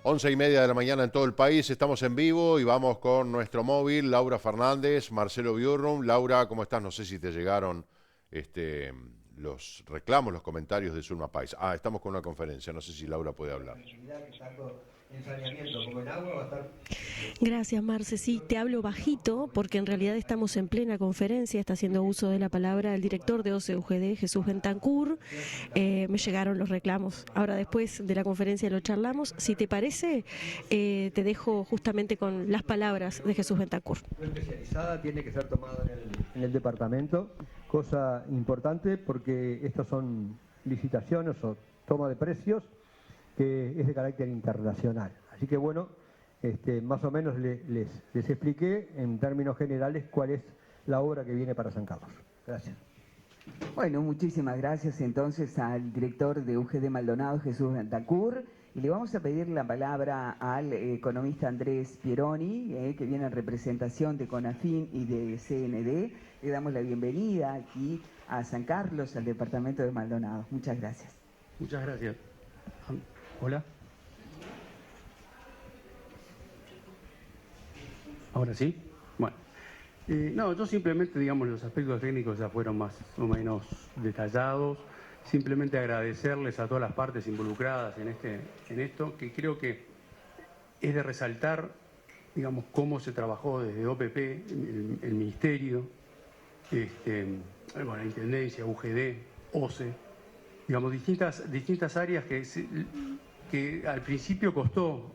11:30 de la mañana en todo el país, estamos en vivo y vamos con nuestro móvil, Laura Fernández, Marcelo Biurrum. Laura, ¿cómo estás? No sé si te llegaron este, los reclamos, los comentarios de Zulma País. Estamos con una conferencia, no sé si Laura puede hablar. Gracias, Marce. Sí, te hablo bajito porque en realidad estamos en plena conferencia. Está haciendo uso de la palabra el director de OCE-UGD, Jesús Bentancur. Me llegaron los reclamos. Ahora, después de la conferencia lo charlamos. Si te parece, te dejo justamente con las palabras de Jesús Bentancur. Especializada tiene que ser tomada en el departamento, cosa importante porque estas son licitaciones o toma de precios que es de carácter internacional. Así que bueno, más o menos les expliqué en términos generales cuál es la obra que viene para San Carlos. Gracias. Bueno, muchísimas gracias entonces al director de UGD Maldonado, Jesús Bentancur, y le vamos a pedir la palabra al economista Andrés Pieroni, que viene en representación de CONAFIN y de CND. Le damos la bienvenida aquí a San Carlos, al departamento de Maldonado. Muchas gracias. Muchas gracias. Hola. ¿Ahora sí? Bueno. No, yo simplemente, digamos, los aspectos técnicos ya fueron más o menos detallados. Simplemente agradecerles a todas las partes involucradas en esto, que creo que es de resaltar, digamos, cómo se trabajó desde OPP, el Ministerio, la Intendencia, UGD, OCE, digamos, distintas áreas que al principio costó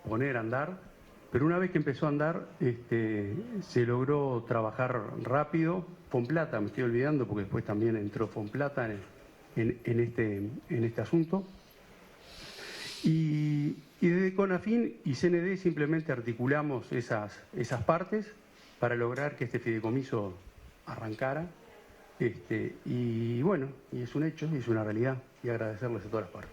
poner a andar. Pero una vez que empezó a andar, se logró trabajar rápido. Fonplata, me estoy olvidando, porque después también entró Fonplata en este asunto. Y desde CONAFIN y CND simplemente articulamos esas partes para lograr que este fideicomiso arrancara. Y bueno, y es un hecho, y es una realidad, y agradecerles a todas las partes.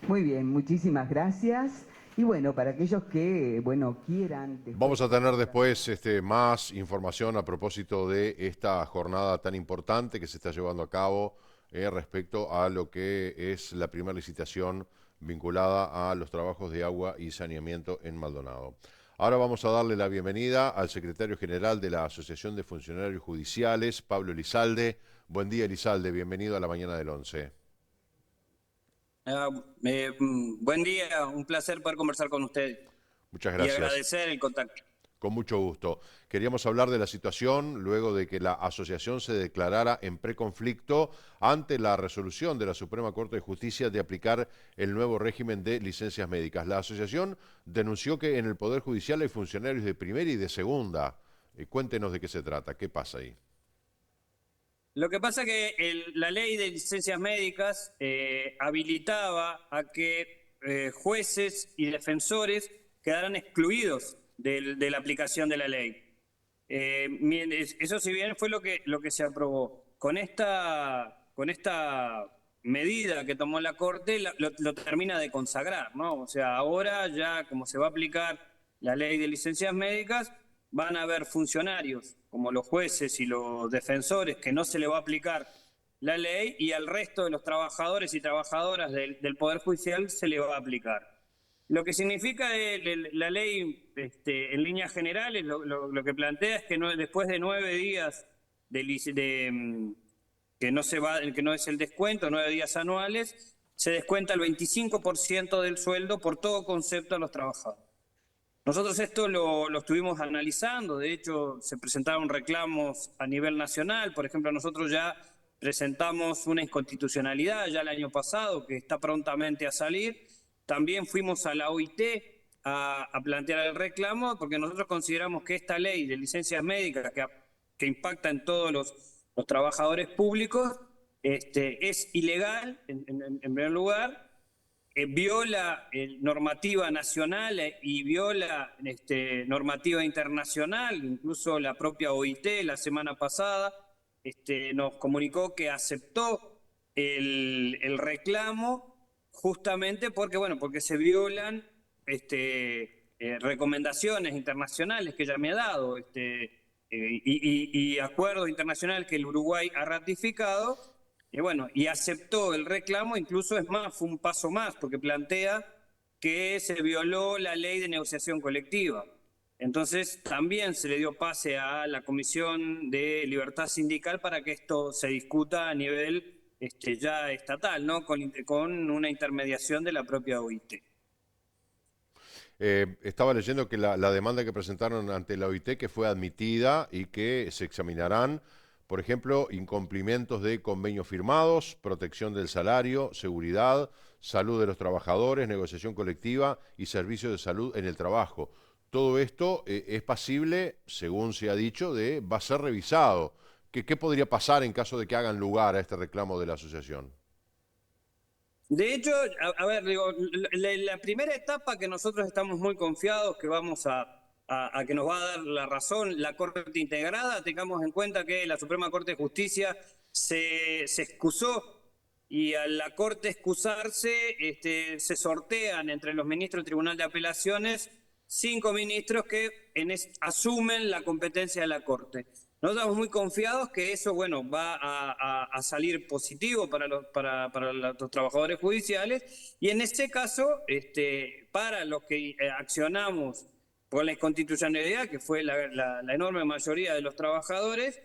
Muy bien, muchísimas gracias. Y bueno, para aquellos que, quieran... Vamos a tener después más información a propósito de esta jornada tan importante que se está llevando a cabo respecto a lo que es la primera licitación vinculada a los trabajos de agua y saneamiento en Maldonado. Ahora vamos a darle la bienvenida al secretario general de la Asociación de Funcionarios Judiciales, Pablo Elizalde. Buen día, Elizalde, bienvenido a la mañana del 11. Buen día, un placer poder conversar con usted. Muchas gracias. Y agradecer el contacto. Con mucho gusto. Queríamos hablar de la situación luego de que la asociación se declarara en preconflicto ante la resolución de la Suprema Corte de Justicia de aplicar el nuevo régimen de licencias médicas. La asociación denunció que en el Poder Judicial hay funcionarios de primera y de segunda. Cuéntenos de qué se trata, qué pasa ahí. Lo que pasa es que la ley de licencias médicas habilitaba a que jueces y defensores quedaran excluidos de la aplicación de la ley. Eso si bien fue lo que se aprobó. Con esta medida que tomó la Corte lo termina de consagrar, ¿no? O sea, ahora ya como se va a aplicar la ley de licencias médicas, van a haber funcionarios como los jueces y los defensores que no se le va a aplicar la ley, y al resto de los trabajadores y trabajadoras del Poder Judicial se le va a aplicar. Lo que significa la ley, en líneas generales, lo que plantea es que después de 9 días que no es el descuento, 9 días anuales, se descuenta el 25% del sueldo por todo concepto a los trabajadores. Nosotros esto lo estuvimos analizando. De hecho se presentaron reclamos a nivel nacional. Por ejemplo, nosotros ya presentamos una inconstitucionalidad ya el año pasado que está prontamente a salir. También fuimos a la OIT a plantear el reclamo porque nosotros consideramos que esta ley de licencias médicas que impacta en todos los trabajadores públicos es ilegal en primer lugar. Viola normativa nacional y viola normativa internacional. Incluso la propia OIT la semana pasada nos comunicó que aceptó el reclamo justamente porque se violan recomendaciones internacionales que ella me ha dado y acuerdos internacionales que el Uruguay ha ratificado. Y aceptó el reclamo. Incluso es más, fue un paso más, porque plantea que se violó la ley de negociación colectiva. Entonces también se le dio pase a la Comisión de Libertad Sindical para que esto se discuta a nivel ya estatal, ¿no? Con una intermediación de la propia OIT. Estaba leyendo que la demanda que presentaron ante la OIT que fue admitida y que se examinarán, por ejemplo, incumplimientos de convenios firmados, protección del salario, seguridad, salud de los trabajadores, negociación colectiva y servicios de salud en el trabajo. Todo esto es pasible, según se ha dicho, va a ser revisado. ¿Qué podría pasar en caso de que hagan lugar a este reclamo de la asociación? De hecho, a ver, digo, la primera etapa que nosotros estamos muy confiados que vamos a que nos va a dar la razón la Corte Integrada, tengamos en cuenta que la Suprema Corte de Justicia se excusó, y a la Corte excusarse se sortean entre los ministros del Tribunal de Apelaciones 5 ministros que asumen la competencia de la Corte. Nosotros estamos muy confiados que eso, bueno, va a salir positivo para los trabajadores judiciales, y en ese caso, para los que accionamos por la inconstitucionalidad, que fue la enorme mayoría de los trabajadores,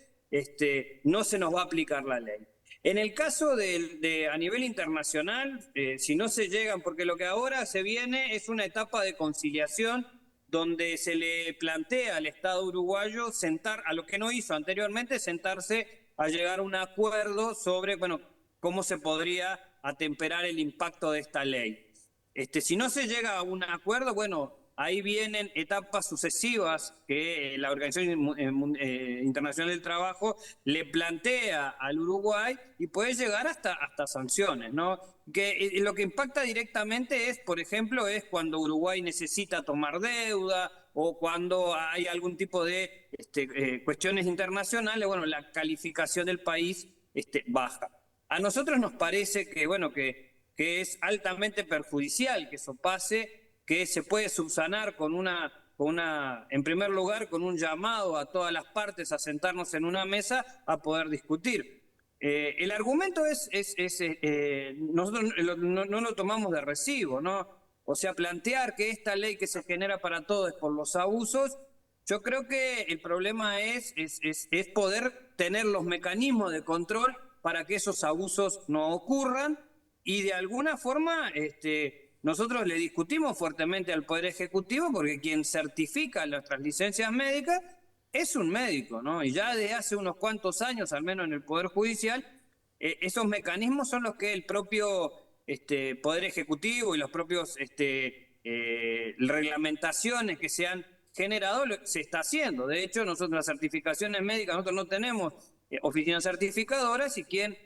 no se nos va a aplicar la ley. En el caso a nivel internacional, si no se llegan, porque lo que ahora se viene es una etapa de conciliación donde se le plantea al Estado uruguayo a lo que no hizo anteriormente, sentarse a llegar a un acuerdo sobre, bueno, cómo se podría atemperar el impacto de esta ley. Si no se llega a un acuerdo, bueno, ahí vienen etapas sucesivas que la Organización Internacional del Trabajo le plantea al Uruguay, y puede llegar hasta sanciones, ¿no? Que lo que impacta directamente es, por ejemplo, es cuando Uruguay necesita tomar deuda o cuando hay algún tipo de cuestiones internacionales, bueno, la calificación del país baja. A nosotros nos parece que, bueno, que es altamente perjudicial que eso pase, que se puede subsanar en primer lugar, con un llamado a todas las partes a sentarnos en una mesa a poder discutir. El argumento nosotros no lo tomamos de recibo, ¿no? O sea, plantear que esta ley que se genera para todos es por los abusos, yo creo que el problema es poder tener los mecanismos de control para que esos abusos no ocurran, y de alguna forma nosotros le discutimos fuertemente al Poder Ejecutivo, porque quien certifica nuestras licencias médicas es un médico, ¿no? Y ya desde hace unos cuantos años, al menos en el Poder Judicial, esos mecanismos son los que el propio Poder Ejecutivo y los propios reglamentaciones que se han generado se está haciendo. De hecho, nosotros las certificaciones médicas, nosotros no tenemos oficinas certificadoras, y quien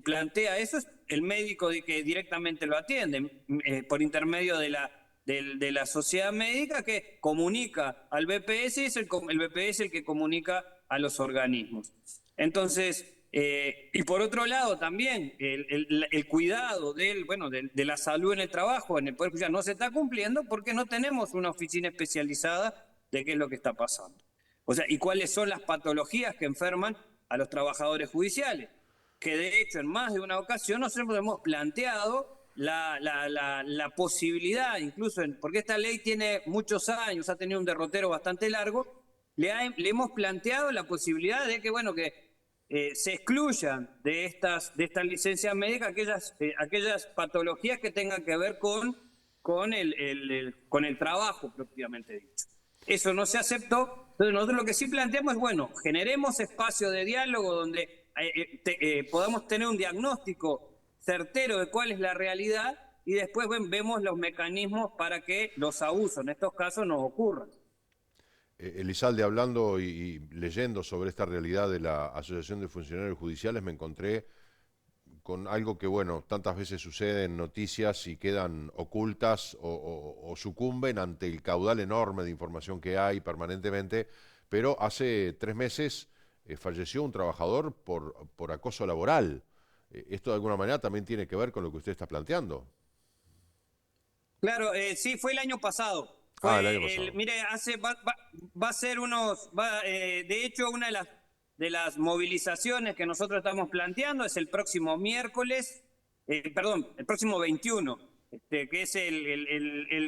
plantea eso es el médico que directamente lo atiende por intermedio de la sociedad médica, que comunica al BPS, y es el BPS el que comunica a los organismos. Entonces, y por otro lado también el cuidado de la salud en el trabajo en el Poder Judicial no se está cumpliendo, porque no tenemos una oficina especializada de qué es lo que está pasando. O sea, y cuáles son las patologías que enferman a los trabajadores judiciales, que de hecho en más de una ocasión nosotros hemos planteado la posibilidad, incluso porque esta ley tiene muchos años, ha tenido un derrotero bastante largo, le hemos planteado la posibilidad de que, bueno, que se excluyan de estas licencias médicas aquellas patologías que tengan que ver con el trabajo propiamente dicho. Eso no se aceptó. Entonces nosotros lo que sí planteamos es, bueno, generemos espacio de diálogo donde podamos tener un diagnóstico certero de cuál es la realidad, y después vemos los mecanismos para que los abusos en estos casos no ocurran. Elizalde, hablando y leyendo sobre esta realidad de la Asociación de Funcionarios Judiciales, me encontré con algo que, bueno, tantas veces sucede en noticias y quedan ocultas o sucumben ante el caudal enorme de información que hay permanentemente, pero hace 3 meses falleció un trabajador por acoso laboral. Esto de alguna manera también tiene que ver con lo que usted está planteando. Claro, sí, fue el año pasado. El año pasado. Mire, va a ser de hecho, una de las movilizaciones que nosotros estamos planteando es el próximo miércoles, el próximo 21. que es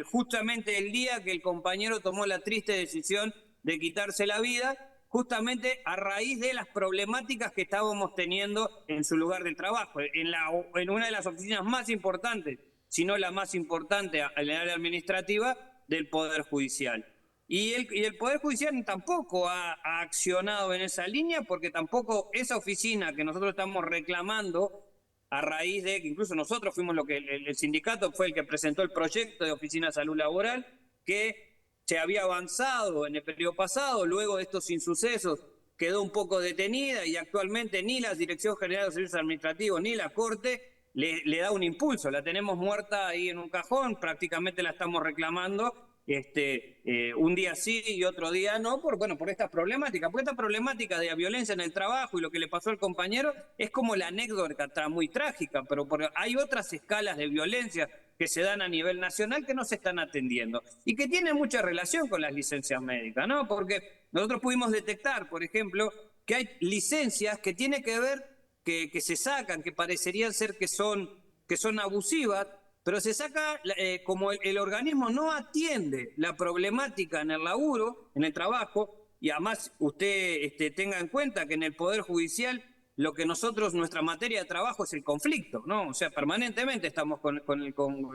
justamente el día que el compañero tomó la triste decisión de quitarse la vida, justamente a raíz de las problemáticas que estábamos teniendo en su lugar de trabajo, en una de las oficinas más importantes, si no la más importante en el área administrativa del Poder Judicial. Y el Poder Judicial tampoco ha accionado en esa línea, porque tampoco esa oficina que nosotros estamos reclamando, a raíz de que incluso nosotros fuimos el sindicato fue el que presentó el proyecto de oficina de salud laboral, que se había avanzado en el periodo pasado, luego de estos insucesos quedó un poco detenida y actualmente ni la Dirección General de Servicios Administrativos ni la Corte le da un impulso. La tenemos muerta ahí en un cajón, prácticamente la estamos reclamando un día sí y otro día no, por esta problemática. Porque esta problemática de la violencia en el trabajo y lo que le pasó al compañero es como la anécdota muy trágica, pero hay otras escalas de violencia que se dan a nivel nacional que no se están atendiendo y que tienen mucha relación con las licencias médicas, ¿no? Porque nosotros pudimos detectar, por ejemplo, que hay licencias que tienen que ver, que se sacan, que parecerían ser que son abusivas, pero se saca como el organismo no atiende la problemática en el laburo, en el trabajo, y además usted tenga en cuenta que en el Poder Judicial lo que nuestra materia de trabajo es el conflicto, ¿no? O sea, permanentemente estamos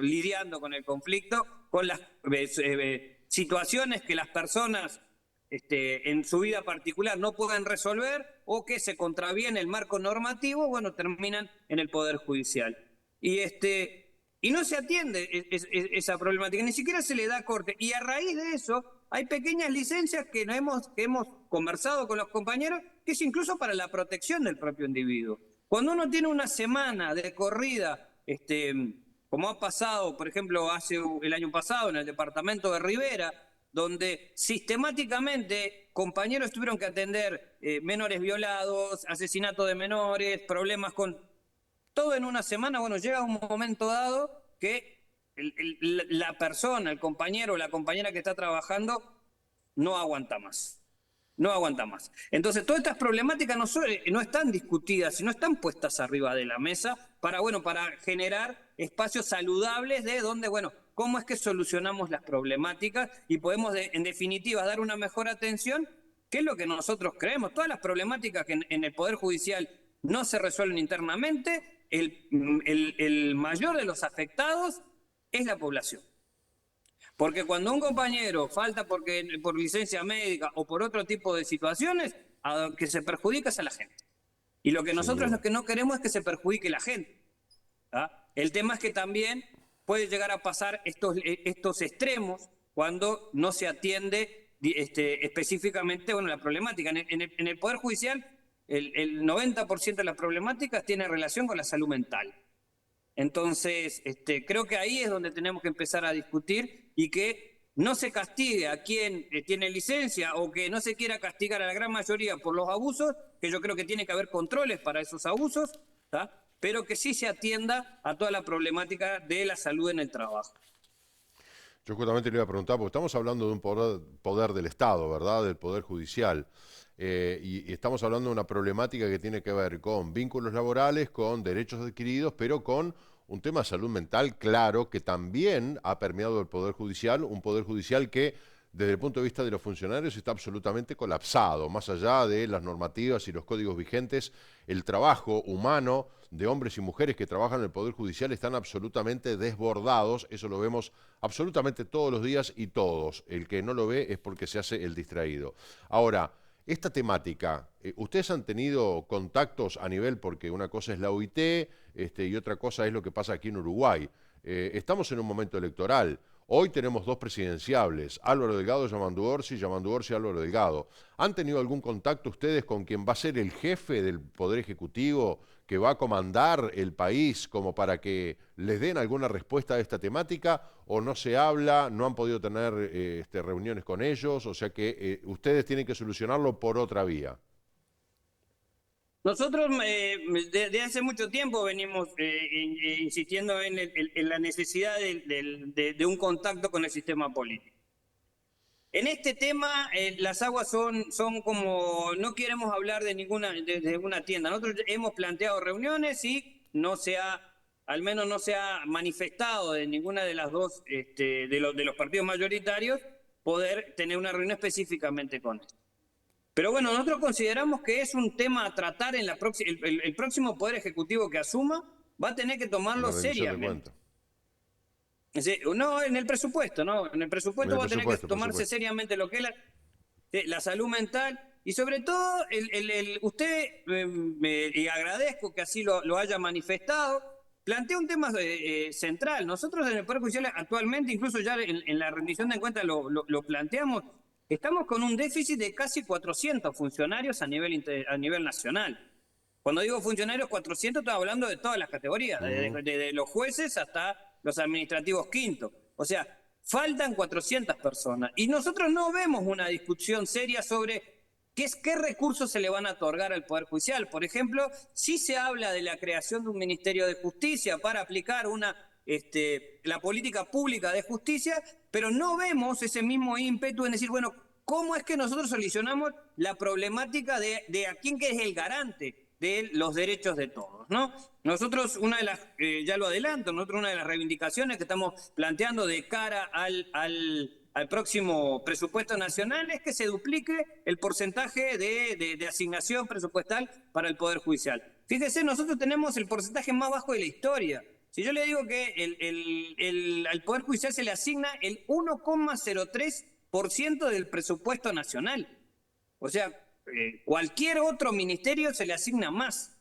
lidiando con el conflicto, con las situaciones que las personas en su vida particular no pueden resolver o que se contraviene el marco normativo, terminan en el Poder Judicial. Y no se atiende esa problemática, ni siquiera se le da corte. Y a raíz de eso hay pequeñas licencias que hemos conversado con los compañeros, que es incluso para la protección del propio individuo. Cuando uno tiene una semana de corrida, como ha pasado, por ejemplo, el año pasado en el departamento de Rivera, donde sistemáticamente compañeros tuvieron que atender menores violados, asesinato de menores, problemas con... Todo en una semana, llega un momento dado que la persona, el compañero o la compañera que está trabajando no aguanta más. No aguanta más. Entonces, todas estas problemáticas no están discutidas, sino están puestas arriba de la mesa para generar espacios saludables de donde, cómo es que solucionamos las problemáticas y podemos, en definitiva, dar una mejor atención, que es lo que nosotros creemos. Todas las problemáticas que en el Poder Judicial no se resuelven internamente, el mayor de los afectados es la población. Porque cuando un compañero falta por licencia médica o por otro tipo de situaciones, a que se perjudica es a la gente. Y lo que nosotros lo que no queremos es que se perjudique la gente. ¿Ah? El tema es que también puede llegar a pasar estos extremos cuando no se atiende específicamente la problemática. En el Poder Judicial, el 90% de las problemáticas tiene relación con la salud mental. Entonces, creo que ahí es donde tenemos que empezar a discutir y que no se castigue a quien tiene licencia o que no se quiera castigar a la gran mayoría por los abusos, que yo creo que tiene que haber controles para esos abusos, ¿tá? Pero que sí se atienda a toda la problemática de la salud en el trabajo. Yo justamente le iba a preguntar, porque estamos hablando de un poder del Estado, ¿verdad? Del Poder Judicial. Y estamos hablando de una problemática que tiene que ver con vínculos laborales, con derechos adquiridos, pero con un tema de salud mental claro que también ha permeado el Poder Judicial, un Poder Judicial que desde el punto de vista de los funcionarios está absolutamente colapsado, más allá de las normativas y los códigos vigentes, el trabajo humano de hombres y mujeres que trabajan en el Poder Judicial están absolutamente desbordados, eso lo vemos absolutamente todos los días y todos, el que no lo ve es porque se hace el distraído. Ahora, esta temática, ¿ustedes han tenido contactos a nivel, porque una cosa es la OIT y otra cosa es lo que pasa aquí en Uruguay? Estamos en un momento electoral. Hoy tenemos dos presidenciables, Álvaro Delgado y Yamandu Orsi Álvaro Delgado. ¿Han tenido algún contacto ustedes con quien va a ser el jefe del Poder Ejecutivo, que va a comandar el país, como para que les den alguna respuesta a esta temática? ¿O no se habla, no han podido tener reuniones con ellos? O sea que ustedes tienen que solucionarlo por otra vía. Nosotros desde hace mucho tiempo venimos insistiendo en la necesidad de un contacto con el sistema político. En este tema las aguas son como, no queremos hablar de ninguna tienda. Nosotros hemos planteado reuniones y no se ha al menos no se ha manifestado de ninguna de las dos, de los partidos mayoritarios, poder tener una reunión específicamente con esto. Pero bueno, nosotros consideramos que es un tema a tratar en el próximo Poder Ejecutivo que asuma, va a tener que tomarlo seriamente. No, en el presupuesto, ¿no? En el presupuesto va a tener que tomarse seriamente lo que es la salud mental y sobre todo, usted, y agradezco que así lo haya manifestado, plantea un tema central. Nosotros en el Poder Judicial actualmente, incluso ya en la rendición de cuentas lo planteamos, estamos con un déficit de casi 400 funcionarios a nivel nacional. Cuando digo funcionarios 400, estoy hablando de todas las categorías, de los jueces hasta los administrativos quintos. O sea, faltan 400 personas. Y nosotros no vemos una discusión seria sobre qué recursos se le van a otorgar al Poder Judicial. Por ejemplo, sí se habla de la creación de un Ministerio de Justicia para aplicar la política pública de justicia, pero no vemos ese mismo ímpetu en decir, bueno, ¿cómo es que nosotros solucionamos la problemática de a quién que es el garante de los derechos de todos, ¿no? Nosotros, ya lo adelanto, una de las reivindicaciones que estamos planteando de cara al próximo presupuesto nacional es que se duplique el porcentaje de asignación presupuestal para el Poder Judicial. Fíjese, nosotros tenemos el porcentaje más bajo de la historia. Si yo le digo que al Poder Judicial se le asigna el 1,03% del presupuesto nacional. O sea, cualquier otro ministerio se le asigna más.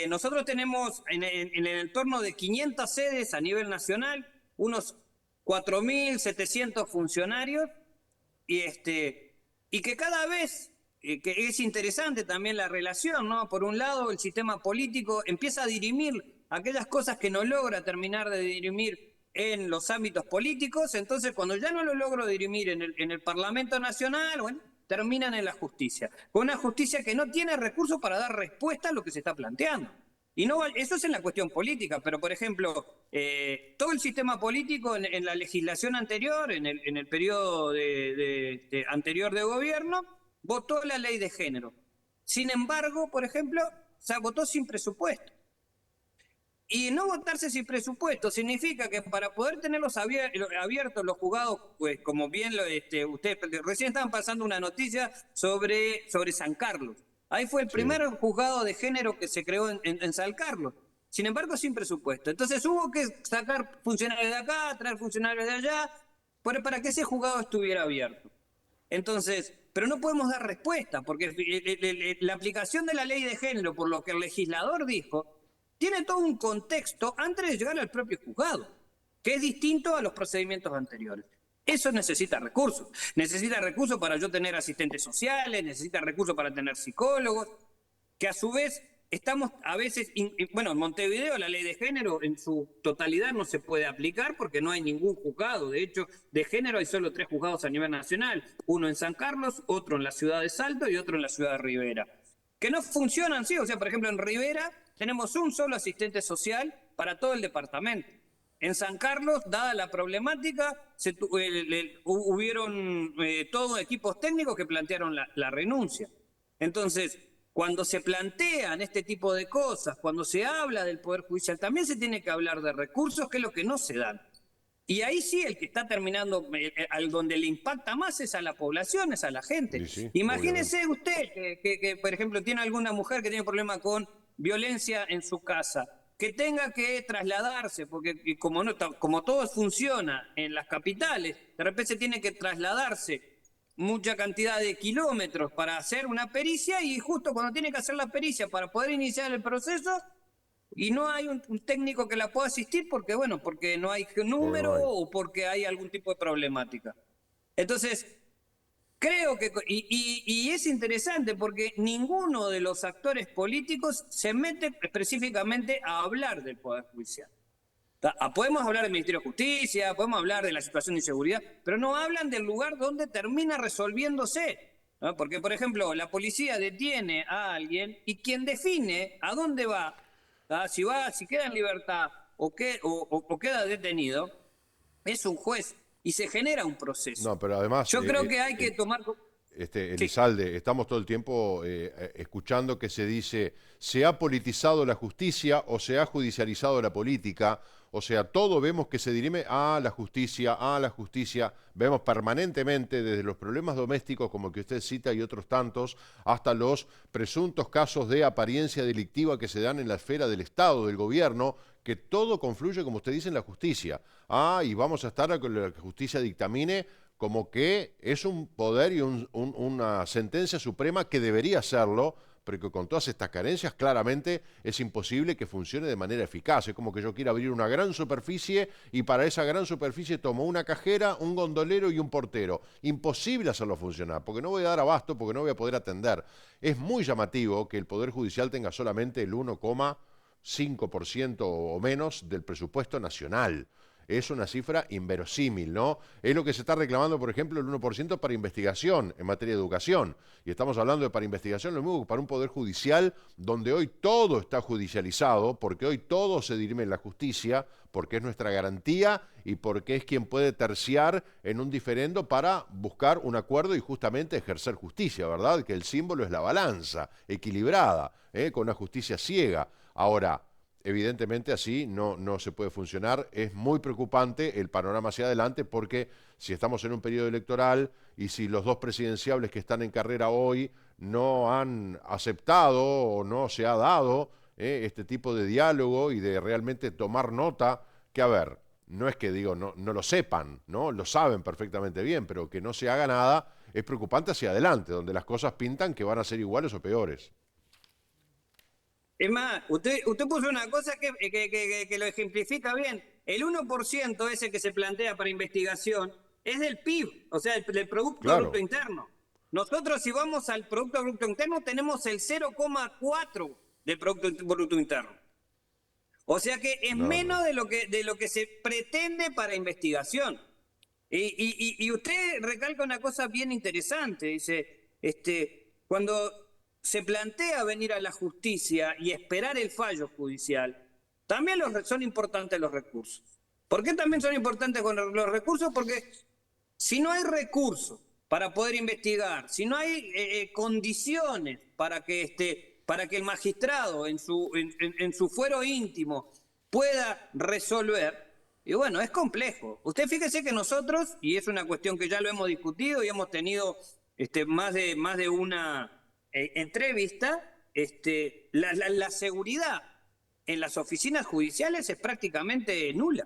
Nosotros tenemos en el entorno de 500 sedes a nivel nacional, unos 4.700 funcionarios, y que cada vez, que es interesante también la relación, ¿no? Por un lado, el sistema político empieza a dirimir aquellas cosas que no logra terminar de dirimir en los ámbitos políticos, entonces cuando ya no lo logro dirimir en el Parlamento Nacional, bueno, terminan en la justicia, con una justicia que no tiene recursos para dar respuesta a lo que se está planteando. Y no, eso es en la cuestión política, pero por ejemplo, todo el sistema político en la legislación anterior, en el periodo anterior de gobierno, votó la ley de género. Sin embargo, por ejemplo, se votó sin presupuesto. Y no votarse sin presupuesto significa que para poder tenerlos abiertos los juzgados, pues como bien ustedes recién estaban pasando una noticia sobre San Carlos. Ahí fue el primer juzgado de género que se creó en San Carlos. Sin embargo, sin presupuesto. Entonces hubo que sacar funcionarios de acá, traer funcionarios de allá, para que ese juzgado estuviera abierto. Entonces, pero no podemos dar respuesta, porque la aplicación de la ley de género, por lo que el legislador dijo, tiene todo un contexto antes de llegar al propio juzgado, que es distinto a los procedimientos anteriores. Eso necesita recursos. Necesita recursos para yo tener asistentes sociales, necesita recursos para tener psicólogos, que a su vez estamos a veces... Bueno, en Montevideo la ley de género en su totalidad no se puede aplicar porque no hay ningún juzgado. De hecho, de género hay solo 3 juzgados a nivel nacional. Uno en San Carlos, otro en la ciudad de Salto y otro en la ciudad de Rivera. Que no funcionan, sí. O sea, por ejemplo, en Rivera tenemos un solo asistente social para todo el departamento. En San Carlos, dada la problemática, hubieron todos equipos técnicos que plantearon la renuncia. Entonces, cuando se plantean este tipo de cosas, cuando se habla del Poder Judicial, también se tiene que hablar de recursos, que es lo que no se dan. Y ahí sí el que está terminando, al donde le impacta más es a la población, es a la gente. Sí, imagínese usted que, por ejemplo, tiene alguna mujer que tiene problema con violencia en su casa, que tenga que trasladarse, porque como todo funciona en las capitales, de repente se tiene que trasladarse mucha cantidad de kilómetros para hacer una pericia, y justo cuando tiene que hacer la pericia para poder iniciar el proceso, y no hay un técnico que la pueda asistir porque no hay número o porque hay algún tipo de problemática. Entonces, creo que, y es interesante porque ninguno de los actores políticos se mete específicamente a hablar del Poder Judicial. Podemos hablar del Ministerio de Justicia, podemos hablar de la situación de inseguridad, pero no hablan del lugar donde termina resolviéndose, ¿no? Porque, por ejemplo, la policía detiene a alguien y quien define a dónde va, si queda en libertad o queda detenido, es un juez. Y se genera un proceso. No, pero además... Yo creo que hay que tomar... Sí. Elizalde, estamos todo el tiempo escuchando que se dice, se ha politizado la justicia o se ha judicializado la política, o sea, todo vemos que se dirime a la justicia, vemos permanentemente desde los problemas domésticos, como que usted cita, y otros tantos, hasta los presuntos casos de apariencia delictiva que se dan en la esfera del Estado, del gobierno, que todo confluye, como usted dice, en la justicia. Y vamos a estar a que la justicia dictamine como que es un poder y una sentencia suprema que debería serlo, pero que con todas estas carencias claramente es imposible que funcione de manera eficaz. Es como que yo quiera abrir una gran superficie y para esa gran superficie tomo una cajera, un gondolero y un portero. Imposible hacerlo funcionar, porque no voy a dar abasto, porque no voy a poder atender. Es muy llamativo que el Poder Judicial tenga solamente el 1,5% o menos del presupuesto nacional. Es una cifra inverosímil, ¿no? Es lo que se está reclamando, por ejemplo, el 1% para investigación en materia de educación. Y estamos hablando de para investigación lo mismo que para un poder judicial, donde hoy todo está judicializado, porque hoy todo se dirime en la justicia, porque es nuestra garantía y porque es quien puede terciar en un diferendo para buscar un acuerdo y justamente ejercer justicia, ¿verdad? Que el símbolo es la balanza, equilibrada, con una justicia ciega. Ahora, evidentemente así no se puede funcionar. Es muy preocupante el panorama hacia adelante porque si estamos en un periodo electoral y si los dos presidenciables que están en carrera hoy no han aceptado o no se ha dado este tipo de diálogo y de realmente tomar nota, que a ver, no es que digo no lo sepan, ¿no? Lo saben perfectamente bien, pero que no se haga nada es preocupante hacia adelante, donde las cosas pintan que van a ser iguales o peores. Es más, usted puso una cosa que lo ejemplifica bien. El 1% ese que se plantea para investigación es del PIB, o sea, del Producto Claro. Bruto Interno. Nosotros, si vamos al Producto Bruto Interno, tenemos el 0,4 del Producto Bruto Interno. O sea que es menos de lo que se pretende para investigación. Y usted recalca una cosa bien interesante. Dice, cuando se plantea venir a la justicia y esperar el fallo judicial, también son importantes los recursos. ¿Por qué también son importantes los recursos? Porque si no hay recursos para poder investigar, si no hay condiciones para que el magistrado en su fuero íntimo pueda resolver, y bueno, es complejo. Usted fíjese que nosotros, y es una cuestión que ya lo hemos discutido y hemos tenido más de una entrevista, la seguridad en las oficinas judiciales es prácticamente nula.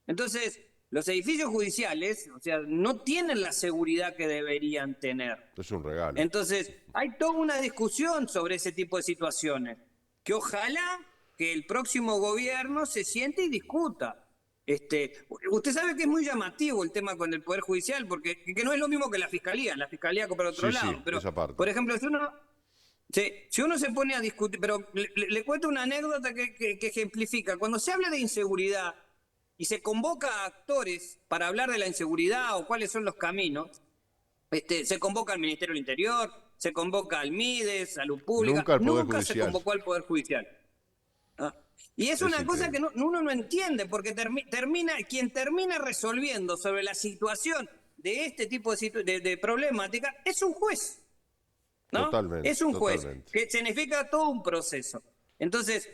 Entonces, los edificios judiciales, o sea, no tienen la seguridad que deberían tener. Es un regalo. Entonces, hay toda una discusión sobre ese tipo de situaciones, que ojalá que el próximo gobierno se siente y discuta. Usted sabe que es muy llamativo el tema con el Poder Judicial, porque que no es lo mismo que la Fiscalía por otro lado. Sí, pero, esa parte. por ejemplo, si uno se pone a discutir, pero le cuento una anécdota que ejemplifica. Cuando se habla de inseguridad y se convoca a actores para hablar de la inseguridad o cuáles son los caminos, se convoca al Ministerio del Interior, se convoca al MIDES, Salud Pública, Nunca al Poder nunca se Judicial. convocó al Poder Judicial. Y es una cosa que uno no entiende, porque quien termina resolviendo sobre la situación de este tipo de problemática es un juez, ¿no? Totalmente, Es un juez, totalmente. que significa todo un proceso. Entonces,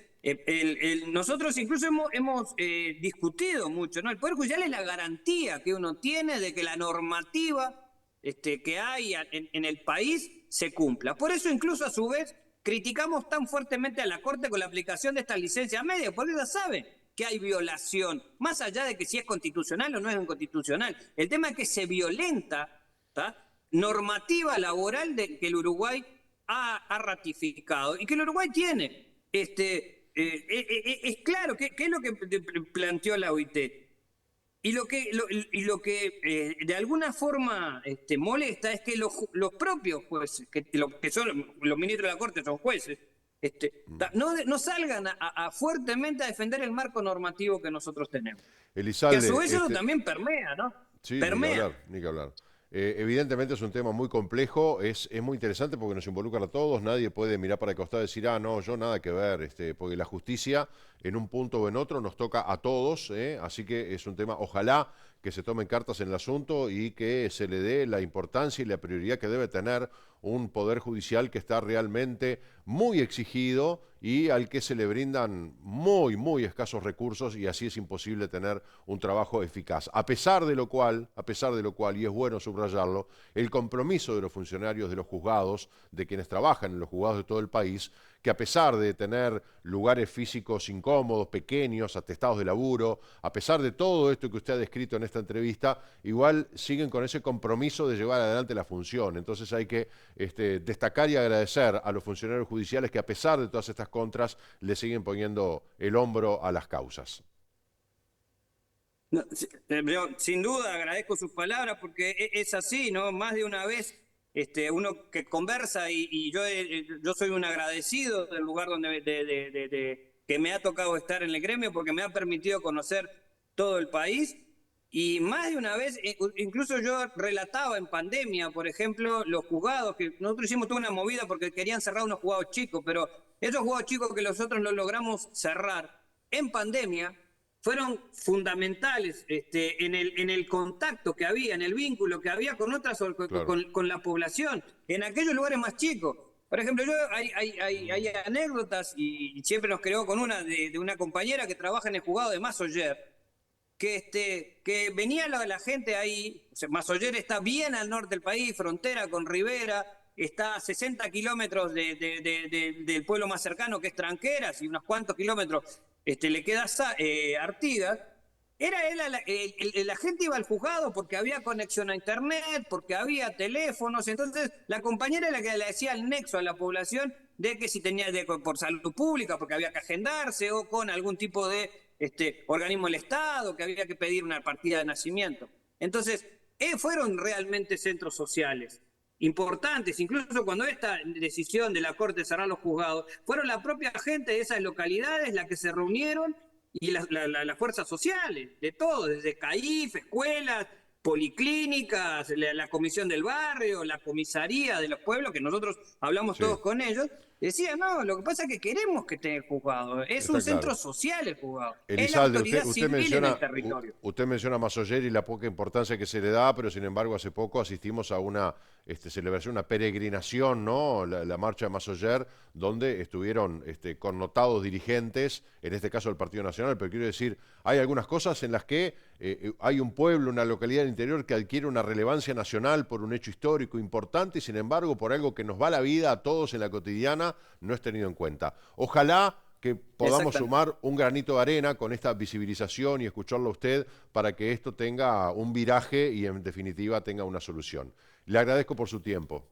nosotros incluso hemos discutido mucho, ¿no? El Poder Judicial es la garantía que uno tiene de que la normativa que hay en el país se cumpla. Por eso incluso a su vez criticamos tan fuertemente a la Corte con la aplicación de estas licencias medias, porque ya saben que hay violación, más allá de que si es constitucional o no es inconstitucional. El tema es que se violenta, ¿tá?, normativa laboral que el Uruguay ha ratificado y que el Uruguay tiene. Es claro, ¿qué es lo que planteó la OIT? Y lo que de alguna forma molesta es que los propios jueces, que son los ministros de la Corte, son jueces, no salgan fuertemente a defender el marco normativo que nosotros tenemos. Elizalde, que a su vez eso también permea, ¿no? Sí, permea. ni que hablar. Evidentemente es un tema muy complejo, es muy interesante porque nos involucra a todos, nadie puede mirar para el costado y decir, no, yo nada que ver, porque la justicia en un punto o en otro nos toca a todos, así que es un tema, ojalá que se tomen cartas en el asunto y que se le dé la importancia y la prioridad que debe tener un poder judicial que está realmente muy exigido y al que se le brindan muy escasos recursos, y así es imposible tener un trabajo eficaz. A pesar de lo cual, y es bueno subrayarlo, el compromiso de los funcionarios de los juzgados, de quienes trabajan en los juzgados de todo el país, que a pesar de tener lugares físicos incómodos, pequeños, atestados de laburo, a pesar de todo esto que usted ha descrito en esta entrevista, igual siguen con ese compromiso de llevar adelante la función. Entonces hay que destacar y agradecer a los funcionarios judiciales que, a pesar de todas estas contras, le siguen poniendo el hombro a las causas. No, yo, sin duda agradezco sus palabras porque es así, ¿no? Más de una vez uno que conversa y yo soy un agradecido del lugar donde que me ha tocado estar en el gremio porque me ha permitido conocer todo el país. Y más de una vez, incluso yo relataba en pandemia, por ejemplo, los juzgados, que nosotros hicimos toda una movida porque querían cerrar unos juzgados chicos, pero esos juzgados chicos que nosotros no logramos cerrar en pandemia fueron fundamentales en el contacto que había, en el vínculo que había con otras, Claro. con la población, en aquellos lugares más chicos. Por ejemplo, hay anécdotas, y siempre nos quedó con una de una compañera que trabaja en el juzgado de Massoyer, que venía la gente ahí. O sea, Massoyer está bien al norte del país, frontera con Rivera, está a 60 kilómetros del pueblo más cercano, que es Tranqueras, y unos cuantos kilómetros le queda Artigas. La gente iba al juzgado porque había conexión a internet, porque había teléfonos. Entonces la compañera era la que le hacía el nexo a la población de que si tenía por salud pública, porque había que agendarse, o con algún tipo de organismo del Estado, que había que pedir una partida de nacimiento. Entonces, fueron realmente centros sociales importantes. Incluso cuando esta decisión de la Corte de cerrar los juzgados, fueron la propia gente de esas localidades las que se reunieron, y las fuerzas sociales, de todo, desde CAIF, escuelas, policlínicas, la comisión del barrio, la comisaría de los pueblos, que nosotros hablamos Sí. todos con ellos, decían, no, lo que pasa es que queremos que esté el juzgado, es Está un claro. centro social el juzgado, es la Elizalde, autoridad civil en el territorio. usted menciona a Massoyer y la poca importancia que se le da, pero sin embargo hace poco asistimos a una celebración, una peregrinación, ¿no? La marcha de Massoyer, donde estuvieron connotados dirigentes, en este caso del Partido Nacional, pero quiero decir, hay algunas cosas en las que hay un pueblo, una localidad del interior que adquiere una relevancia nacional por un hecho histórico importante y sin embargo por algo que nos va la vida a todos en la cotidiana no es tenido en cuenta. Ojalá que podamos sumar un granito de arena con esta visibilización y escucharlo a usted para que esto tenga un viraje y en definitiva tenga una solución. Le agradezco por su tiempo.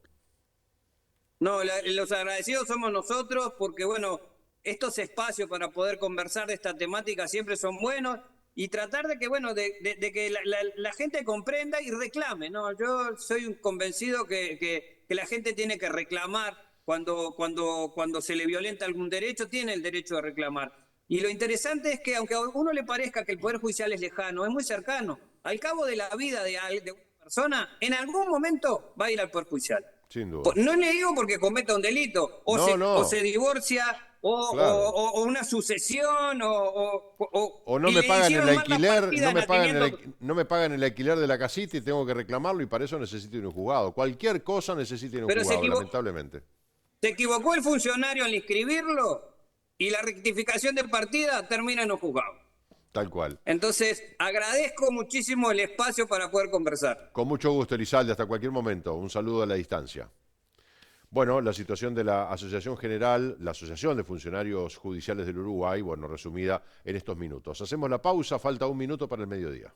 No, los agradecidos somos nosotros porque, bueno, estos espacios para poder conversar de esta temática siempre son buenos, y tratar de que, bueno, de que la gente comprenda y reclame, ¿no? Yo soy un convencido que la gente tiene que reclamar cuando se le violenta algún derecho, tiene el derecho de reclamar. Y lo interesante es que, aunque a uno le parezca que el Poder Judicial es lejano, es muy cercano. Al cabo de la vida de una persona, en algún momento va a ir al Poder Judicial. Sin duda. No le digo porque cometa un delito, o se divorcia, Claro. o una sucesión, O no me pagan el alquiler, no me pagan el alquiler de la casita y tengo que reclamarlo, y para eso necesito ir a un juzgado. Cualquier cosa necesita ir a un juzgado, lamentablemente. Se equivocó el funcionario al inscribirlo y la rectificación de partida termina en un juzgado. Tal cual. Entonces, agradezco muchísimo el espacio para poder conversar. Con mucho gusto, Elizalde, hasta cualquier momento. Un saludo a la distancia. Bueno, la situación de la Asociación General, la Asociación de Funcionarios Judiciales del Uruguay, bueno, resumida en estos minutos. Hacemos la pausa, falta un minuto para el mediodía.